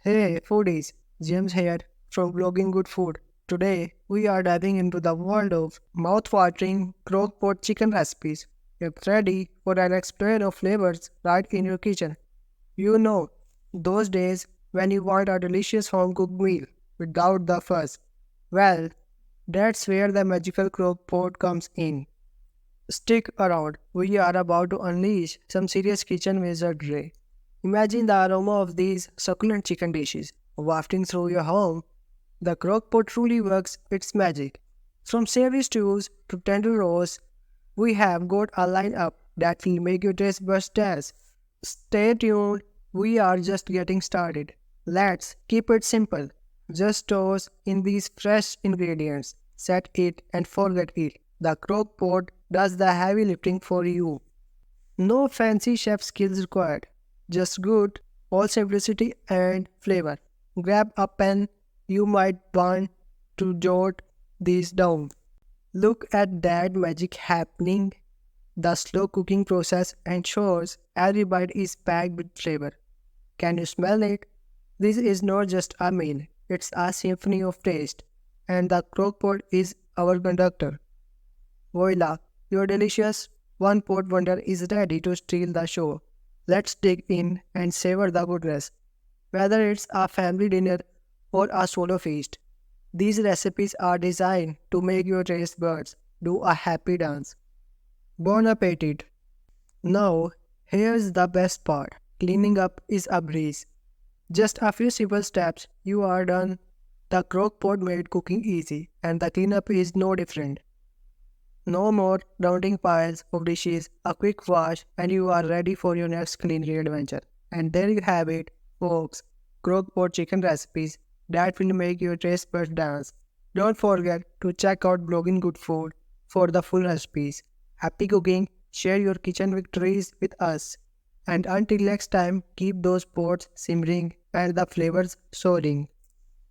Hey foodies, James here from Bloggin Good Food. Today we are diving into the world of mouth-watering crock-pot chicken recipes. Get ready for an explosion of flavors right in your kitchen. You know, those days when you want a delicious home-cooked meal without the fuss. Well, that's where the magical crock-pot comes in. Stick around, we are about to unleash some serious kitchen wizardry. Imagine the aroma of these succulent chicken dishes wafting through your home. The crockpot truly works its magic. From savory stews to tender roasts, we have got a lineup that will make your taste buds dance. Stay tuned, we are just getting started. Let's keep it simple. Just toss in these fresh ingredients, set it and forget it. The crockpot does the heavy lifting for you. No fancy chef skills required, just good, all simplicity and flavor. Grab a pen, you might want to jot these down. Look at that magic happening. The slow cooking process ensures every bite is packed with flavor. Can you smell it? This is not just a meal, it's a symphony of taste. And the crockpot is our conductor. Voila, your delicious one pot wonder is ready to steal the show. Let's dig in and savor the goodness. Whether it's a family dinner or a solo feast, these recipes are designed to make your taste buds do a happy dance. Bon appetit! Now, here's the best part. Cleaning up is a breeze. Just a few simple steps, you are done. The crock pot made cooking easy, and the cleanup is no different. No more rounding piles of dishes, a quick wash, and you are ready for your next culinary adventure. And there you have it, folks. Crockpot chicken recipes that will make your taste buds dance. Don't forget to check out Blogging Good Food for the full recipes. Happy cooking, share your kitchen victories with us. And until next time, keep those pots simmering and the flavors soaring.